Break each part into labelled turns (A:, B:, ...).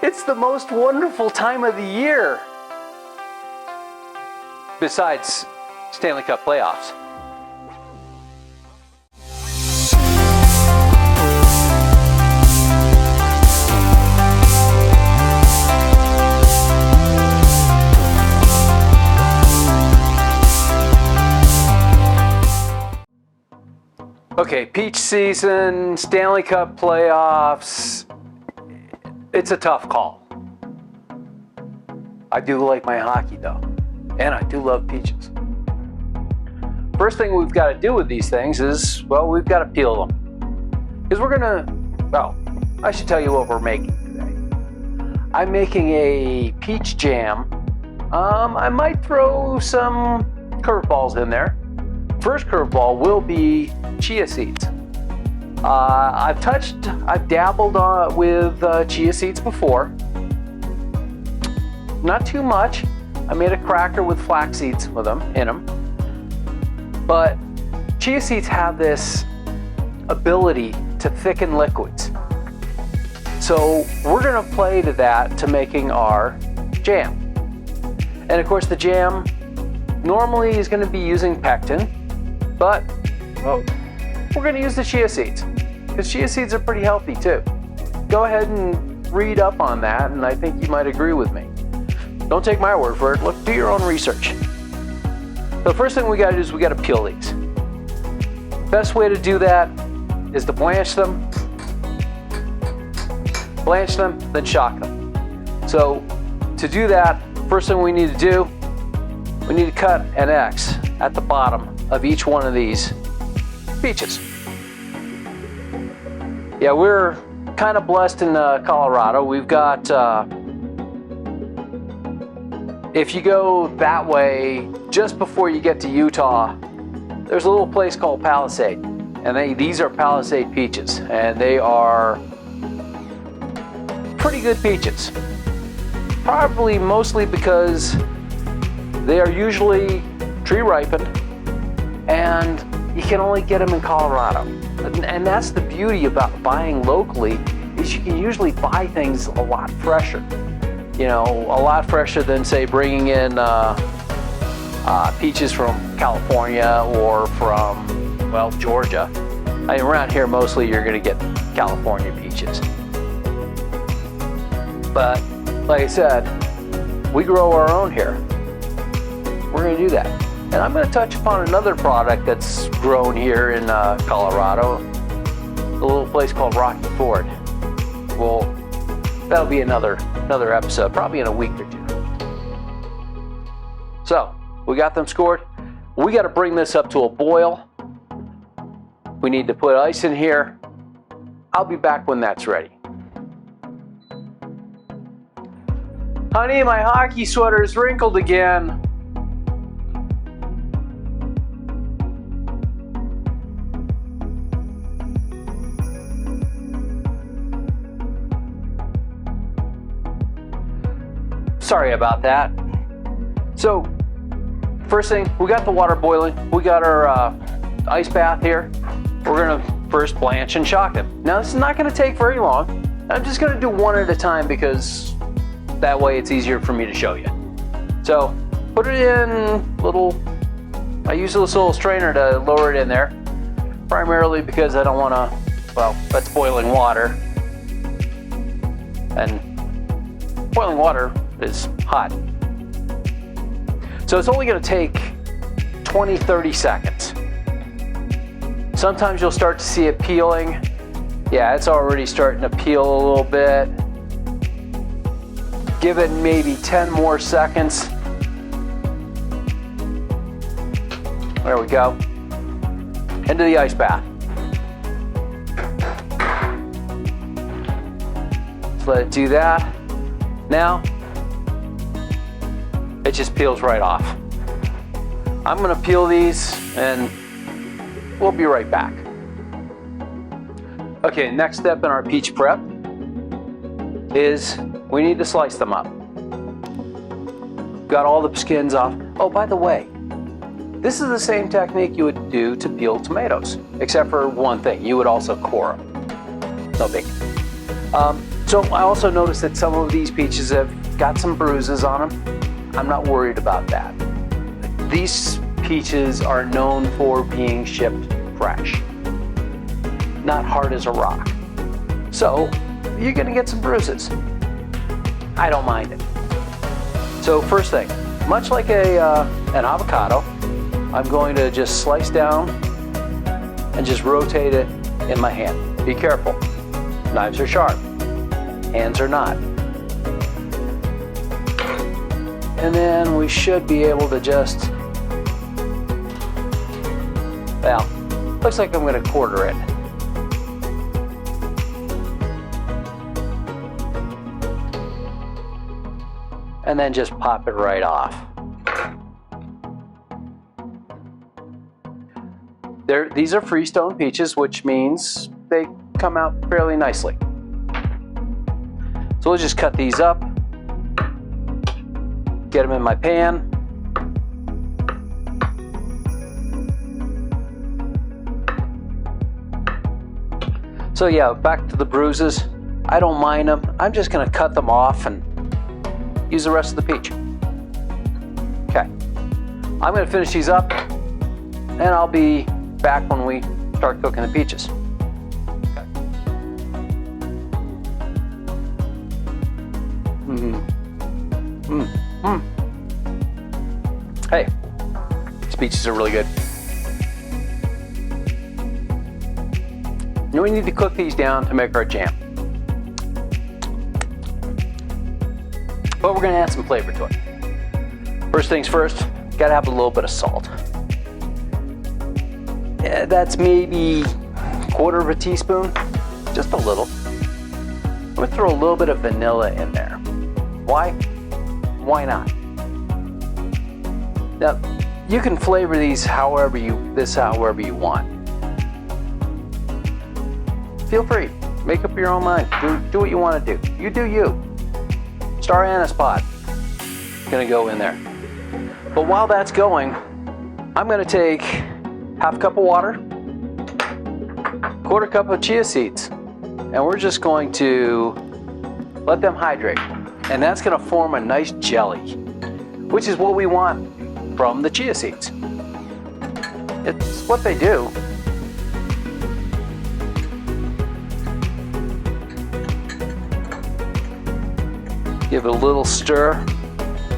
A: It's the most wonderful time of the year. Besides Stanley Cup playoffs. Okay, peach season, Stanley Cup playoffs. It's a tough call. I do like my hockey though, and I do love peaches. First thing we've got to do with these things is, well, we've got to peel them. Because we're gonna, well, I should tell you what we're making today. I'm making a peach jam. I might throw some curveballs in there. First curveball will be chia seeds. I've dabbled with chia seeds before. Not too much. I made a cracker with flax seeds in them. But chia seeds have this ability to thicken liquids. So we're gonna play to that to making our jam. And of course the jam normally is gonna be using pectin, but well, we're gonna use the chia seeds because chia seeds are pretty healthy too. Go ahead and read up on that, and I think you might agree with me. Don't take my word for it. Look, do your own research. So the first thing we gotta do is we gotta peel these. Best way to do that is to blanch them, then shock them. So to do that, first thing we need to do, we need to cut an X at the bottom of each one of these peaches. Yeah, we're kind of blessed in Colorado. We've got, if you go that way, just before you get to Utah, there's a little place called Palisade. And these are Palisade peaches. And they are pretty good peaches. Probably mostly because they are usually tree ripened, and you can only get them in Colorado. And that's the beauty about buying locally, is you can usually buy things a lot fresher. You know, a lot fresher than, say, bringing in peaches from California or from, well, Georgia. I mean, around here, mostly you're gonna get California peaches. But, like I said, we grow our own here. We're gonna do that. And I'm going to touch upon another product that's grown here in Colorado, a little place called Rocky Ford. Well, that'll be another episode, probably in a week or two. So, we got them scored. We got to bring this up to a boil. We need to put ice in here. I'll be back when that's ready. Honey, my hockey sweater is wrinkled again. Sorry about that. So, first thing, we got the water boiling. We got our ice bath here. We're gonna first blanch and shock them. Now, this is not gonna take very long. I'm just gonna do one at a time because that way it's easier for me to show you. So, put it in I use this little strainer to lower it in there, primarily because I don't wanna, well, that's boiling water. And boiling water is hot. So it's only going to take 20-30 seconds. Sometimes you'll start to see it peeling. Yeah, it's already starting to peel a little bit. Give it maybe 10 more seconds. There we go. Into the ice bath. Let's let it do that. Now, it just peels right off. I'm gonna peel these and we'll be right back. Okay, next step in our peach prep is we need to slice them up. Got all the skins off. Oh, by the way, this is the same technique you would do to peel tomatoes, except for one thing, you would also core them. No big. So So I also noticed that some of these peaches have got some bruises on them. I'm not worried about that. These peaches are known for being shipped fresh, not hard as a rock. So you're gonna get some bruises. I don't mind it. So first thing, much like an avocado, I'm going to just slice down and just rotate it in my hand. Be careful, knives are sharp, hands are not. And then we should be able to just, well, looks like I'm gonna quarter it. And then just pop it right off. These are freestone peaches, which means they come out fairly nicely. So we'll just cut these up, get them in my pan. So yeah, back to the bruises. I don't mind them. I'm just gonna cut them off and use the rest of the peach. Okay, I'm gonna finish these up and I'll be back when we start cooking the peaches. Okay. Hey, these peaches are really good. Now we need to cook these down to make our jam. But we're gonna add some flavor to it. First things first, gotta have a little bit of salt. Yeah, that's maybe 1/4 of a teaspoon, just a little. I'm gonna throw a little bit of vanilla in there. Why? Why not? Now, you can flavor these however you want. Feel free, make up your own mind. Do what you want to do. You do you. Star Anise pod, gonna go in there. But while that's going, I'm gonna take 1/2 cup of water, 1/4 cup of chia seeds, and we're just going to let them hydrate. And that's gonna form a nice jelly, which is what we want from the chia seeds. It's what they do. Give it a little stir.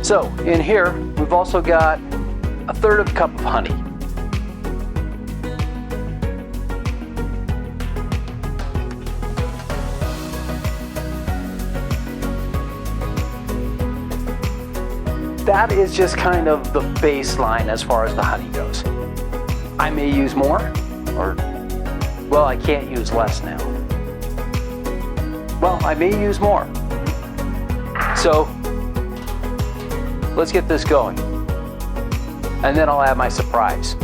A: So in here, we've also got 1/3 of a cup of honey. That is just kind of the baseline as far as the honey goes. I may use more, or, well, I can't use less now. Well, I may use more. So, let's get this going. And then I'll add my surprise.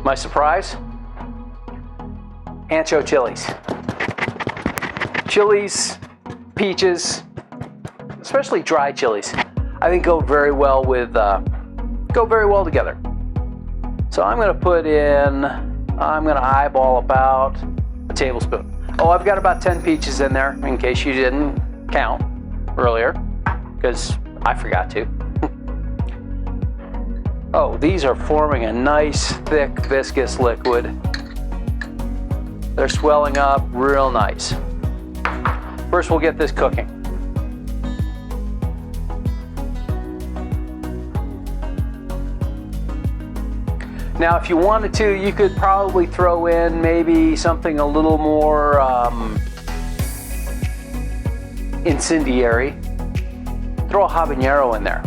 A: My surprise? Ancho chilies. Chilies, peaches, especially dry chilies, I think go very well together. So I'm gonna eyeball about a tablespoon. Oh, I've got about 10 peaches in there, in case you didn't count earlier, because I forgot to. Oh, these are forming a nice, thick, viscous liquid. They're swelling up real nice. First, we'll get this cooking. Now, if you wanted to, you could probably throw in maybe something a little more incendiary. Throw a habanero in there.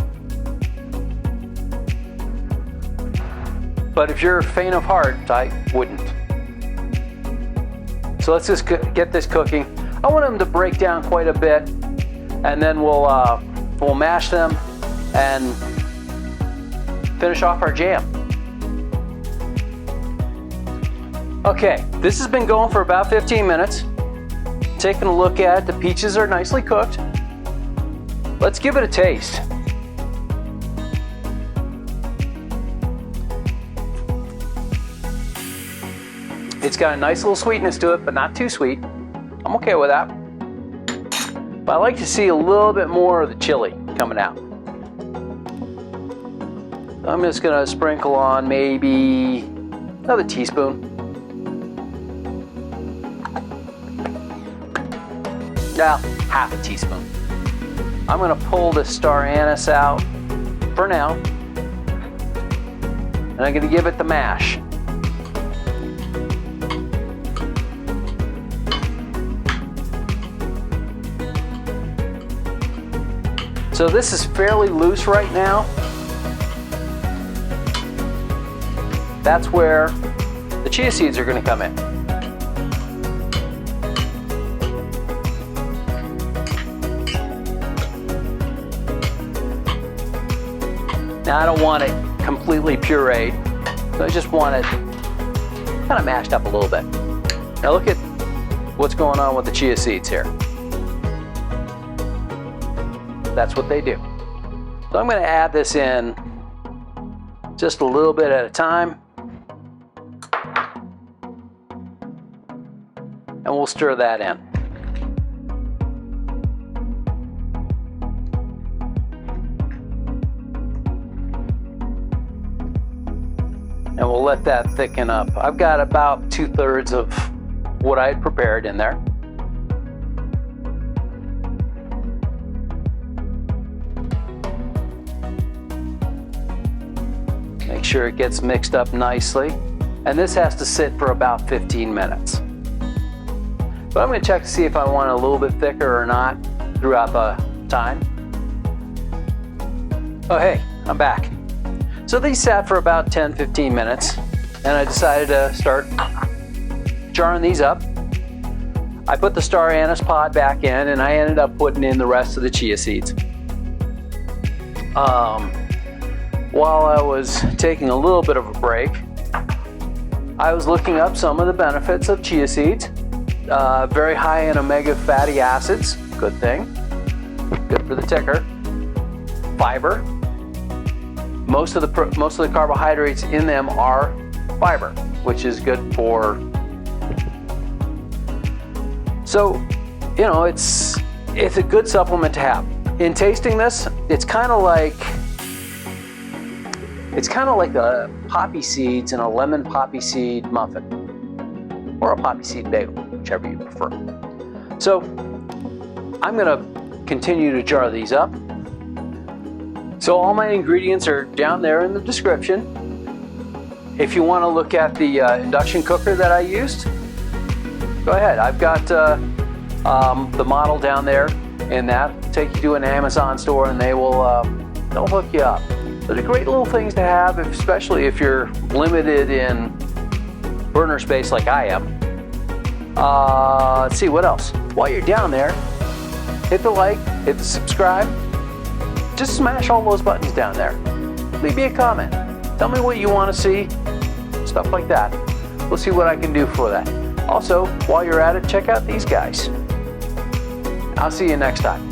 A: But if you're faint of heart, I wouldn't. So let's just get this cooking. I want them to break down quite a bit, and then we'll mash them and finish off our jam. Okay, this has been going for about 15 minutes. Taking a look at it, the peaches are nicely cooked. Let's give it a taste. It It's got a nice little sweetness to it, but not too sweet. I'm okay with that. But I like to see a little bit more of the chili coming out. So I'm just gonna sprinkle on maybe another teaspoon. Now, half a teaspoon. I'm gonna pull the Star Anise out for now. And I'm gonna give it the mash. So this is fairly loose right now. That's where the chia seeds are going to come in. Now I don't want it completely pureed, so I just want it kind of mashed up a little bit. Now look at what's going on with the chia seeds here. That's what they do. So I'm going to add this in just a little bit at a time. And we'll stir that in. And we'll let that thicken up. I've got about 2/3 of what I had prepared in there. Make sure it gets mixed up nicely. And this has to sit for about 15 minutes. But I'm going to check to see if I want it a little bit thicker or not throughout the time. Oh hey, I'm back. So these sat for about 10-15 minutes, and I decided to start jarring these up. I put the Star Anise pod back in, and I ended up putting in the rest of the chia seeds. While I was taking a little bit of a break, I was looking up some of the benefits of chia seeds. Very high in omega fatty acids, good thing, good for the ticker. Fiber. Most of the carbohydrates in them are fiber, which is good for. So, you know, it's a good supplement to have. In tasting this, it's kind of like the poppy seeds in a lemon poppy seed muffin, or a poppy seed bagel, whichever you prefer. So, I'm gonna continue to jar these up. So all my ingredients are down there in the description. If you want to look at the induction cooker that I used, go ahead. I've got the model down there in that. Take you to an Amazon store and they'll hook you up. So they're great little things to have, especially if you're limited in burner space like I am. Let's see, what else? While you're down there, hit the like, hit the subscribe. Just smash all those buttons down there. Leave me a comment. Tell me what you want to see. Stuff like that. We'll see what I can do for that. Also, while you're at it, check out these guys. I'll see you next time.